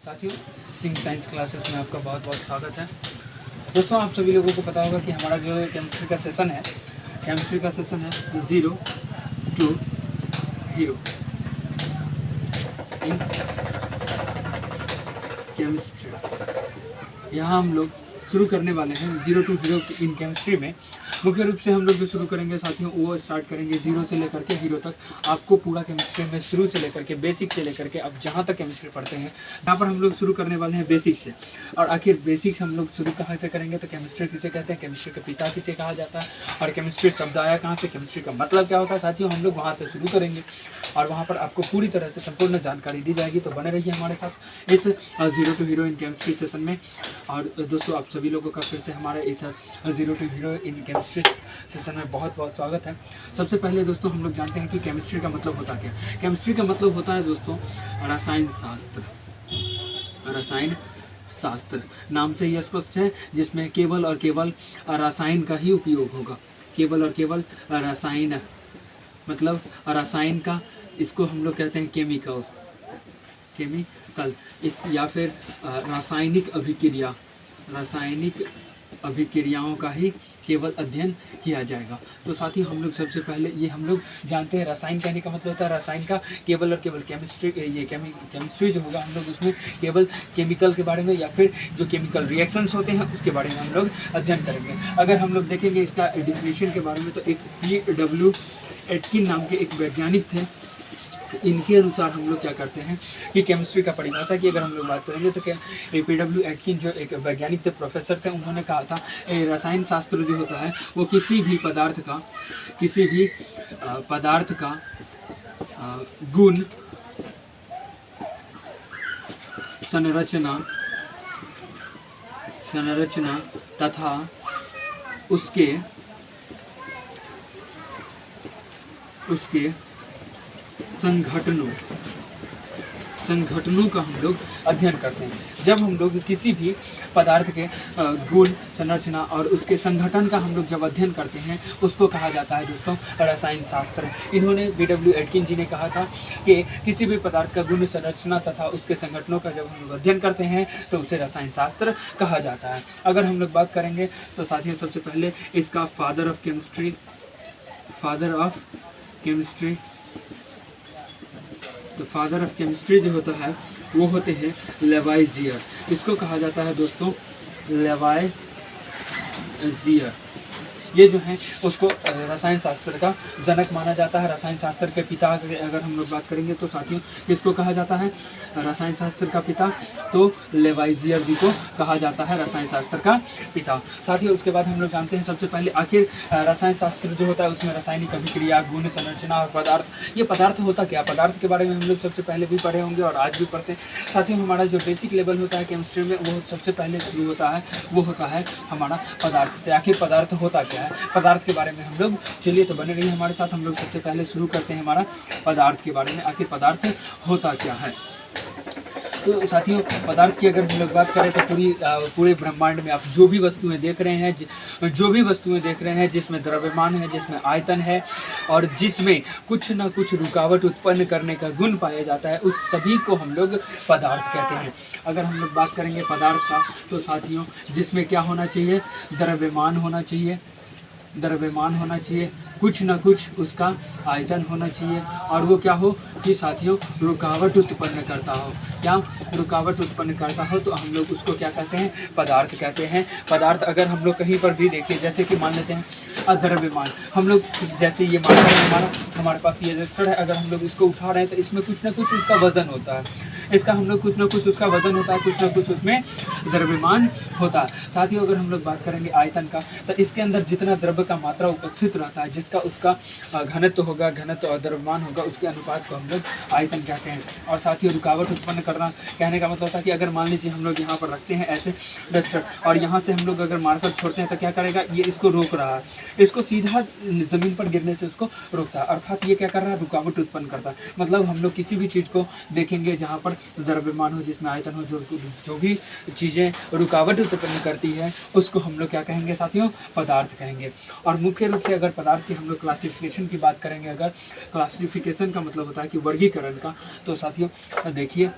साथियों, Singh science classes में आपका बहुत बहुत स्वागत है। दोस्तों, आप सभी लोगों को पता होगा कि हमारा जो केमिस्ट्री का सेशन है, zero to hero in chemistry. यहाँ हम लोग शुरू करने वाले हैं zero to hero in chemistry में। मुख्य रूप से हम लोग जो शुरू करेंगे साथियों, वो स्टार्ट करेंगे ज़ीरो से लेकर के हीरो तक। आपको पूरा केमिस्ट्री में शुरू से लेकर के बेसिक से लेकर के अब जहाँ तक केमिस्ट्री पढ़ते हैं, यहाँ पर हम लोग शुरू करने वाले हैं बेसिक से। और आखिर बेसिक हम लोग शुरू कहाँ से करेंगे, तो केमिस्ट्री किसे कहते हैं, केमिस्ट्री का पिता किसे कहा जाता है, और केमिस्ट्री शब्द आया कहाँ से, केमिस्ट्री का मतलब क्या होता है साथियों, हम लोग वहाँ से शुरू करेंगे। और वहाँ पर आपको पूरी तरह से संपूर्ण जानकारी दी जाएगी। तो बने रहिए हमारे साथ इस zero to hero in chemistry session में। और दोस्तों, आप सभी लोगों का फिर से हमारे इस zero to hero in chemistry session में बहुत बहुत स्वागत है। सबसे पहले दोस्तों, हम लोग जानते हैं कि केमिस्ट्री का मतलब होता क्या है। केमिस्ट्री का मतलब होता है दोस्तों रसायन शास्त्र। रसायन शास्त्र नाम से ही स्पष्ट है, जिसमें केवल और केवल रसायन का ही उपयोग होगा। केवल और केवल रसायन मतलब रसायन का, इसको हम लोग कहते हैं केमिकल इस, या फिर रासायनिक अभिक्रिया, रासायनिक अभिक्रियाओं का ही केवल अध्ययन किया जाएगा। तो साथ ही हम लोग सबसे पहले ये हम लोग जानते हैं, रसायन कहने का मतलब होता है रसायन का केवल और केवल केमिस्ट्री। ये केमिस्ट्री जो होगा, हम लोग उसमें केवल केमिकल के बारे में या फिर जो केमिकल रिएक्शंस होते हैं उसके बारे में हम लोग अध्ययन करेंगे। अगर हम लोग देखेंगे इसका डिफिनेशन के बारे में, तो एक PW एटकिन नाम के एक वैज्ञानिक थे। इनके अनुसार हम लोग क्या करते हैं कि केमिस्ट्री का परिभाषा की अगर हम लोग बात करेंगे, तो क्या PW एटकिन जो एक वैज्ञानिक थे, प्रोफेसर थे, उन्होंने कहा था रसायन शास्त्र जो होता है वो किसी भी पदार्थ का गुण, संरचना तथा उसके संगठनों का हम लोग अध्ययन करते हैं। जब हम लोग किसी भी पदार्थ के गुण, संरचना और उसके संगठन का हम लोग जब अध्ययन करते हैं, उसको कहा जाता है दोस्तों रसायन शास्त्र। इन्होंने PW एटकिन जी ने कहा था कि किसी भी पदार्थ का गुण, संरचना तथा उसके संगठनों का जब हम लोग अध्ययन करते हैं तो उसे रसायन शास्त्र कहा जाता है। अगर हम लोग बात करेंगे तो साथियों, सबसे पहले इसका फादर ऑफ केमिस्ट्री, तो फादर ऑफ केमिस्ट्री जो होता है वो होते हैं लेवाइजियर। इसको कहा जाता है दोस्तों लेवाइजियर। ये जो है उसको रसायन शास्त्र का जनक माना जाता है। रसायन शास्त्र के पिता अगर हम लोग बात करेंगे तो साथियों, इसको कहा जाता है रसायन शास्त्र का पिता, तो लेवाइजियर जी को कहा जाता है रसायन शास्त्र का पिता। साथियों, उसके बाद हम लोग जानते हैं सबसे पहले आखिर रसायन शास्त्र जो होता है उसमें रासायनिक अभिक्रिया, गुण, संरचना और पदार्थ। ये पदार्थ होता क्या, पदार्थ के बारे में हम लोग सबसे पहले भी पढ़े होंगे और आज भी पढ़ते हैं। साथियों, हमारा जो बेसिक लेवल होता है केमिस्ट्री में, वो सबसे पहले शुरू होता है, वो होता है हमारा पदार्थ से। आखिर पदार्थ होता क्या है, पदार्थ के बारे में हम लोग, चलिए तो बने रहिए हमारे साथ। हम लोग सबसे पहले शुरू करते हैं हमारा पदार्थ के बारे में। आखिर पदार्थ होता क्या है। तो साथियों, पदार्थ की अगर हम लोग बात करें तो पूरे ब्रह्मांड में आप जो भी वस्तुएं देख रहे हैं, जिसमें द्रव्यमान है, जिसमें आयतन है और जिसमें कुछ ना कुछ रुकावट उत्पन्न करने का गुण पाया जाता है, उस सभी को हम लोग पदार्थ कहते हैं। अगर हम लोग बात करेंगे पदार्थ का, तो साथियों जिसमें क्या होना चाहिए, द्रव्यमान होना चाहिए, कुछ ना कुछ उसका आयतन होना चाहिए, और वो क्या हो कि साथियों रुकावट उत्पन्न करता हो। क्या रुकावट उत्पन्न करता हो, तो हम लोग उसको क्या कहते हैं, पदार्थ कहते हैं। पदार्थ अगर हम लोग कहीं पर भी देखिए, जैसे कि मान लेते हैं द्रव्यमान, हम लोग जैसे ये मान रहे हैं हमारे पास ये रजिस्टर है, अगर हम लोग इसको उठा रहे हैं तो इसमें कुछ ना कुछ उसका वजन होता है, कुछ ना कुछ उसमें द्रव्यमान होता है। साथियों, अगर हम लोग बात करेंगे आयतन का, तो इसके अंदर जितना द्रव्य का मात्रा उपस्थित रहता है, जिसका उसका घनत्व होगा, घनत्व और द्रव्यमान होगा, उसके अनुपात को हम लोग आयतन कहते हैं। और साथियों, रुकावट उत्पन्न करना कहने का मतलब होता है कि अगर मान लीजिए हम लोग यहाँ पर रखते हैं ऐसे रजिस्टर, और यहाँ से हम लोग अगर मार्कर छोड़ते हैं तो क्या करेगा, ये इसको रोक रहा है, इसको सीधा ज़मीन पर गिरने से उसको रोकता है, अर्थात ये क्या कर रहा है, रुकावट उत्पन्न करता है। मतलब हम लोग किसी भी चीज़ को देखेंगे जहाँ पर द्रव्यमान हो, जिसमें आयतन हो, जो भी चीज़ें रुकावट उत्पन्न करती है, उसको हम लोग क्या कहेंगे साथियों, पदार्थ कहेंगे। और मुख्य रूप से अगर पदार्थ की हम लोग क्लासिफिकेशन की बात करेंगे, अगर क्लासिफिकेशन का मतलब होता है कि वर्गीकरण का, तो साथियों देखिए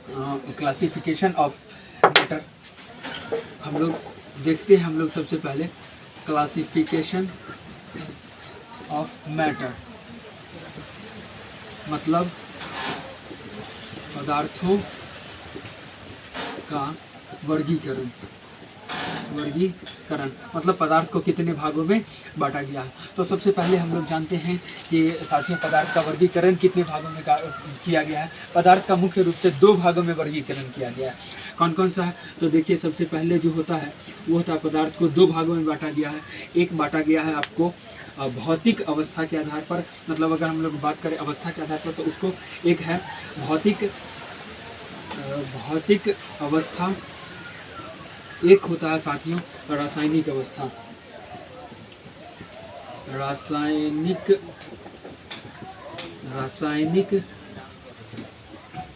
क्लासिफिकेशन ऑफ मैटर हम लोग देखते हैं। हम लोग सबसे पहले क्लासिफिकेशन ऑफ मैटर मतलब पदार्थों का वर्गीकरण मतलब पदार्थ को कितने भागों में बांटा गया है। तो सबसे पहले हम लोग जानते हैं कि साथियों पदार्थ का वर्गीकरण कितने भागों में किया गया है। पदार्थ का मुख्य रूप से 2 भागों में वर्गीकरण किया गया है। कौन कौन सा है? तो देखिए सबसे पहले जो होता है वो होता है पदार्थ को 2 भागों में बांटा गया है। एक बांटा गया है आपको भौतिक अवस्था के आधार पर, मतलब अगर हम लोग बात करें अवस्था के आधार पर तो उसको एक है भौतिक अवस्था, एक होता है साथियों रासायनिक अवस्था। रासायनिक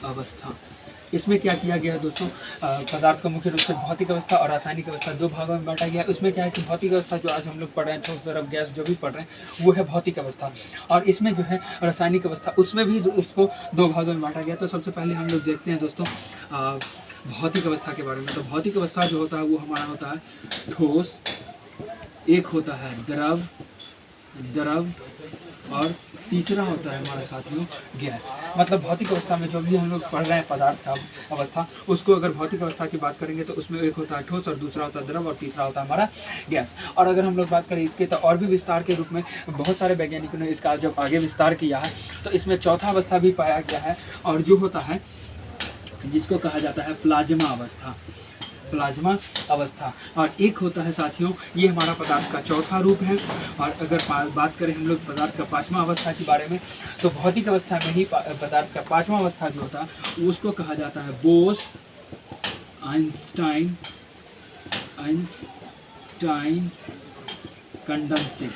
अवस्था इसमें क्या किया गया है दोस्तों, पदार्थ को मुख्य रूप से भौतिक अवस्था और रासायनिक अवस्था 2 भागों में बांटा गया है। उसमें क्या है कि भौतिक अवस्था जो आज हम लोग पढ़ रहे हैं, ठोस द्रव गैस जो भी पढ़ रहे हैं वो है भौतिक अवस्था, और इसमें जो है रासायनिक अवस्था उसमें भी उसको 2 भागों में बांटा गया। तो सबसे पहले हम लोग देखते हैं दोस्तों भौतिक अवस्था के बारे में। तो भौतिक अवस्था जो होता है वो हमारा होता है ठोस, एक होता है द्रव और तीसरा होता है हमारे साथियों गैस। मतलब भौतिक अवस्था में जो भी हम लोग पढ़ रहे हैं पदार्थ का अवस्था, उसको अगर भौतिक अवस्था की बात करेंगे तो उसमें एक होता है ठोस और दूसरा होता है द्रव और तीसरा होता है हमारा गैस। और अगर हम लोग बात करें इसके तो और भी विस्तार के रूप में बहुत सारे वैज्ञानिकों ने इसका जब आगे विस्तार किया है तो इसमें चौथा अवस्था भी पाया गया है, और जो होता है जिसको कहा जाता है प्लाज्मा अवस्था। और एक होता है साथियों ये हमारा पदार्थ का चौथा रूप है। और अगर बात करें हम लोग पदार्थ का 5वां अवस्था के बारे में तो भौतिक अवस्था में ही पदार्थ का 5वां अवस्था जो होता है उसको कहा जाता है बोस आइंस्टाइन कंडेंसेट।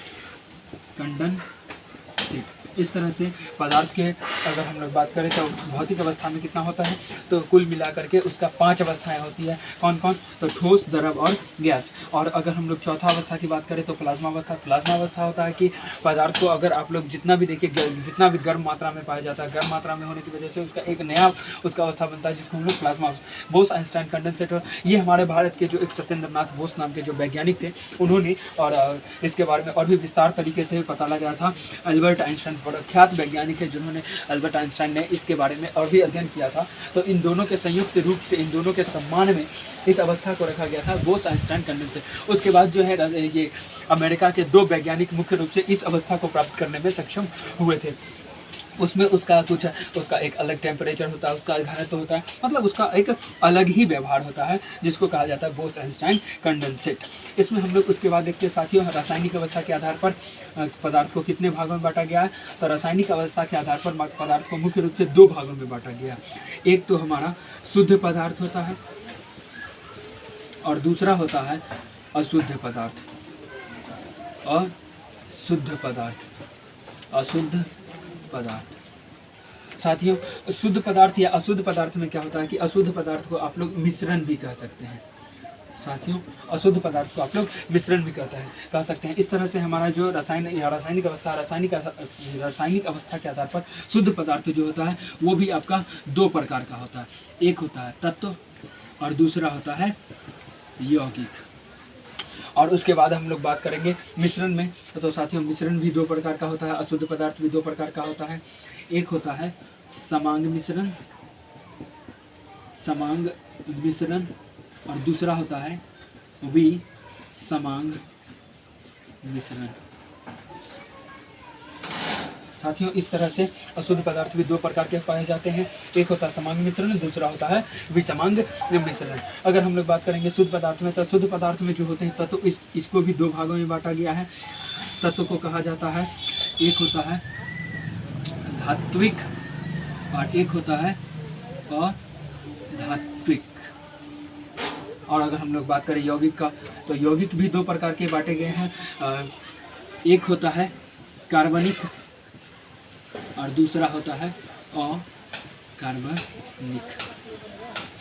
इस तरह से पदार्थ के अगर हम लोग बात करें तो भौतिक अवस्था में कितना होता है, तो कुल मिलाकर के उसका 5 अवस्थाएं होती है। कौन कौन? तो ठोस, द्रव और गैस। और अगर हम लोग चौथा अवस्था की बात करें तो प्लाज्मा अवस्था होता है कि पदार्थ को अगर आप लोग जितना भी देखिए जितना भी गर्म मात्रा में पाया जाता है, गर्म मात्रा में होने की वजह से उसका एक नया उसका अवस्था बनता है जिसको हम लोग प्लाज्मा बोस आइंस्टाइन कंडेंसेटर। ये हमारे भारत के जो एक सत्येंद्र नाथ बोस नाम के जो वैज्ञानिक थे उन्होंने और इसके बारे में और भी विस्तार तरीके से पता लगाया था। अल्बर्ट आइंस्टाइन प्रख्यात वैज्ञानिक है जिन्होंने अल्बर्ट आइंस्टाइन ने इसके बारे में और भी अध्ययन किया था। तो इन दोनों के संयुक्त रूप से इन दोनों के सम्मान में इस अवस्था को रखा गया था बोस आइंस्टाइन कंडेंसेट। उसके बाद जो है ये अमेरिका के 2 वैज्ञानिक मुख्य रूप से इस अवस्था को प्राप्त करने में सक्षम हुए थे। उसमें उसका एक अलग टेम्परेचर होता है, उसका घनत्व होता है, मतलब उसका एक अलग ही व्यवहार होता है जिसको कहा जाता है बोस आइंस्टाइन कंडेंसेट। इसमें हम लोग उसके बाद देखते हैं साथियों रासायनिक अवस्था के आधार पर पदार्थ को कितने भागों में बांटा गया है। तो रासायनिक अवस्था के आधार पर पदार्थ को मुख्य रूप से 2 भागों में बांटा गया है। एक तो हमारा शुद्ध पदार्थ होता है और दूसरा होता है अशुद्ध पदार्थ। साथियों शुद्ध पदार्थ या अशुद्ध पदार्थ में क्या होता है कि अशुद्ध पदार्थ को आप लोग मिश्रण भी कह सकते हैं। साथियों अशुद्ध पदार्थ को आप लोग मिश्रण भी कह सकते हैं। इस तरह से हमारा जो रासायनिक अवस्था के आधार पर शुद्ध पदार्थ जो होता है वो भी आपका 2 प्रकार का होता है। एक होता है तत्व और दूसरा होता है यौगिक। और उसके बाद हम लोग बात करेंगे मिश्रण में। तो साथियों मिश्रण भी 2 प्रकार का होता है, अशुद्ध पदार्थ भी 2 प्रकार का होता है। एक होता है समांग मिश्रण और दूसरा होता है विसमांग मिश्रण। साथियों इस तरह से अशुद्ध पदार्थ भी 2 प्रकार के पाए जाते हैं। एक होता है समांग मिश्रण, दूसरा होता है विसमांग मिश्रण। अगर हम लोग बात करेंगे शुद्ध पदार्थ में तो शुद्ध पदार्थ में जो होते हैं तत्व इसको भी 2 भागों में बांटा गया है। तत्व को कहा जाता है, एक होता है धात्विक और एक होता है अधात्विक। और अगर हम लोग बात करें यौगिक का तो यौगिक भी 2 प्रकार के बांटे गए हैं। एक होता है कार्बनिक और दूसरा होता है अकार्बनिक।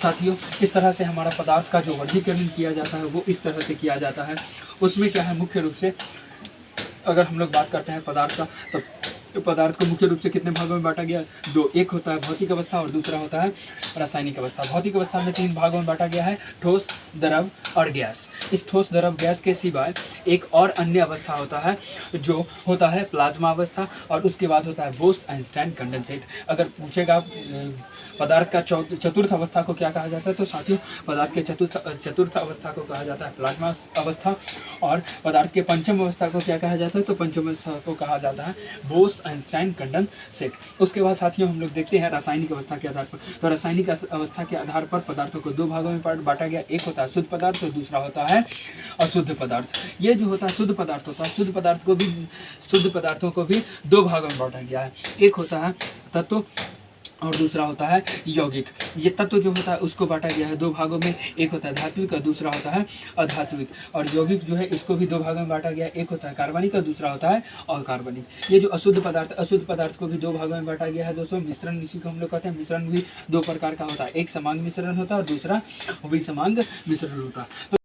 साथियों इस तरह से हमारा पदार्थ का जो वर्गीकरण किया जाता है वो इस तरह से किया जाता है। उसमें क्या है मुख्य रूप से अगर हम लोग बात करते हैं पदार्थ का तो पदार्थ को मुख्य रूप से कितने भागों में बांटा गया है? दो। एक होता है भौतिक अवस्था और दूसरा होता है रासायनिक अवस्था। भौतिक अवस्था में 3 भागों में बांटा गया है, ठोस, द्रव और गैस। इस ठोस, द्रव, गैस के सिवाय एक और अन्य अवस्था होता है जो होता है प्लाज्मा अवस्था, और उसके बाद होता है बोस आइंस्टाइन कंडेंसेट। अगर पूछेगा पदार्थ का चतुर्थ अवस्था को क्या कहा जाता है, तो साथियों पदार्थ के चतुर्थ अवस्था को कहा जाता है प्लाज्मा अवस्था, और पदार्थ के पंचम अवस्था को क्या कहा जाता है, तो पंचम अवस्था को कहा जाता है बोस आइंस्टाइन कंडेंसेट। उसके बाद साथियों हम लोग देखते हैं रासायनिक अवस्था के आधार पर। तो रासायनिक अवस्था के आधार पर पदार्थों को 2 भागों में बांटा गया, एक होता है शुद्ध पदार्थ और दूसरा होता है अशुद्ध पदार्थ। ये जो होता है शुद्ध पदार्थ होता है, शुद्ध पदार्थों को भी 2 भागों में बांटा गया है, एक होता है तत्व और दूसरा होता है यौगिक। ये तत्व जो होता है उसको बांटा गया है 2 भागों में, एक होता है धात्विक और दूसरा होता है अधात्विक। और यौगिक जो है इसको भी 2 भागों में बांटा गया है, एक होता है कार्बनिक और दूसरा होता है अकार्बनिक। ये जो अशुद्ध पदार्थ को भी 2 भागों में बांटा गया है दोस्तों। मिश्रण इसी को हम लोग कहते हैं। मिश्रण भी 2 प्रकार का होता है, एक समांग मिश्रण होता है और दूसरा विसमांग मिश्रण होता है। तो